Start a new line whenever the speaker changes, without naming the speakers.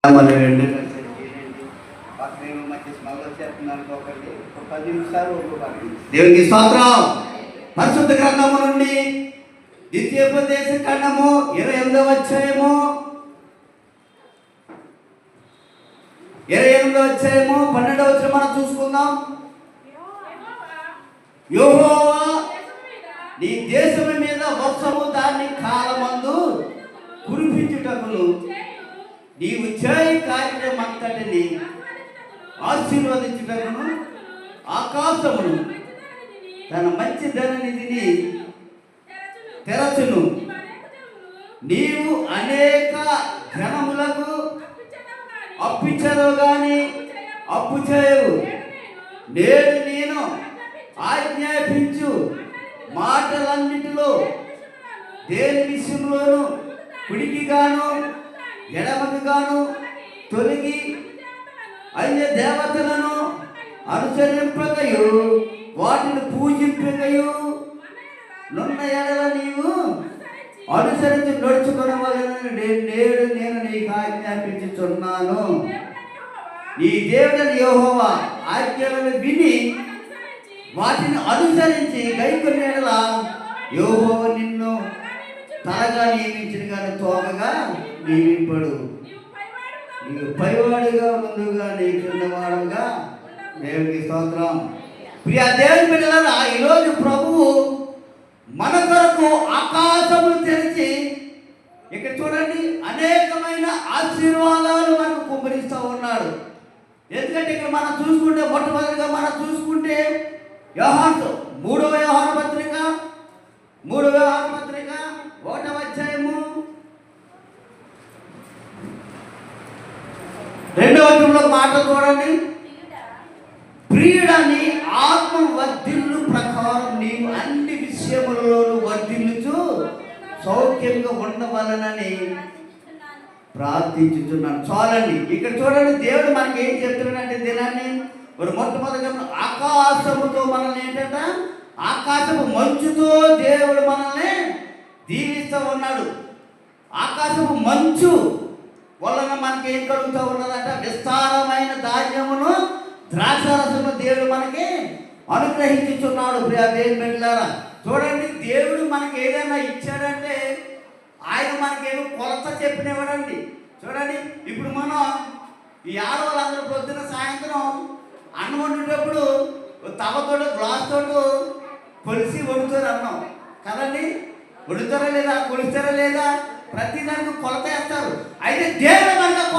దేవునికి స్తోత్రం. పరిశుద్ధ గ్రంథము నుండి ద్వితీయోపదేశ ఖండము 28వ అధ్యాయము 12వ వచనం మనం చూసుకుందాం. యెహోవా నీ దేశము మీద వర్షము దాన్ని కాలమందు కురిపించుటకును నీవు చేయి కార్యం అంతటిని ఆశీర్వదించుటకును ఆకాశమును తన మంచి ధననిధిని తెరచును. నీవు అనేక జనములకు అప్పించదు గాని అప్పు చేయవు. నేడు నేను ఆజ్ఞాపించు మాటలన్నిటిలో దేని విషయంలోనూ కుడికి గాను ఎడమకు గాను తొలగి అన్య దేవతలను అనుసరింపకయు వాటిని పూజింపకయు నున్న ఎడల నీవు అనుసరించి నడుచుకునవలెనని నేడు నేను నీకు ఆజ్ఞాపించుచున్నాను. నీ దేవుడైన యెహోవా ఆజ్ఞలను విని వాటిని అనుసరించి గైకొన్న ఎడల యెహోవా నిన్ను తలగా నియమించిన కానీ తోకగా నియమింపడు. నీకు పైవాడుగా ముందుగా నీ కిందవాడుగా. దేవునికి స్తోత్రం. ప్రియ దేవుని బిడ్డలారా, ఈరోజు ప్రభువు మన కొరకు ఆకాశములు తెరిచి ఇక్కడ చూడండి అనేకమైన ఆశీర్వాదాలు మనకు కుమ్మరిస్తూ ఉన్నాడు. ఎందుకంటే ఇక్కడ మనం చూసుకుంటే మొట్టమొదటిగా మనం చూసుకుంటే మూడవ యోహాను పత్రిక 1వ అధ్యాయము 2వ వచనంలో మాట చూడండి. ప్రియుడని ఆత్మ వర్ధిల్లు ప్రకారం నీవు అన్ని విషయములలోనూ వర్ధిల్లుచు సౌఖ్యంగా ఉండవలనని ప్రార్థించుతున్నాను. చాలండి. ఇక్కడ చూడండి, దేవుడు మనకి ఏం చెప్తున్నాడంటే దినాన్ని మరి మొట్టమొదటిగా ఆకాశముతో మనల్ని ఏంటంట ఆకాశపు మంచుతో దేవుడు మనల్ని దీవిస్తూ ఉన్నాడు. ఆకాశపు మంచు వలన మనకి ఏం కలుగుతూ ఉన్నదంట విస్తారమైన ధాన్యమును ద్రాక్షారసము దేవుడు మనకి అనుగ్రహించుచున్నాడు. ప్రియ దేవుని బిడ్డలారా, చూడండి, దేవుడు మనకి ఏదైనా ఇచ్చాడంటే ఆయన మనకేమో కొలత చెప్పినవాడండి. చూడండి, ఇప్పుడు మనం ఈ ఆడవాళ్ళందరూ పొద్దున సాయంత్రం అన్నం వండేటప్పుడు తవ్వతోడు గ్లాస్ తోడు కొలిసి వండుతారు అన్నం కదండి. వండుతారా లేదా, కొలుస్తారా లేదా, ప్రతి దానికి కొలత వేస్తారు. అయితే దేవుడు మనకు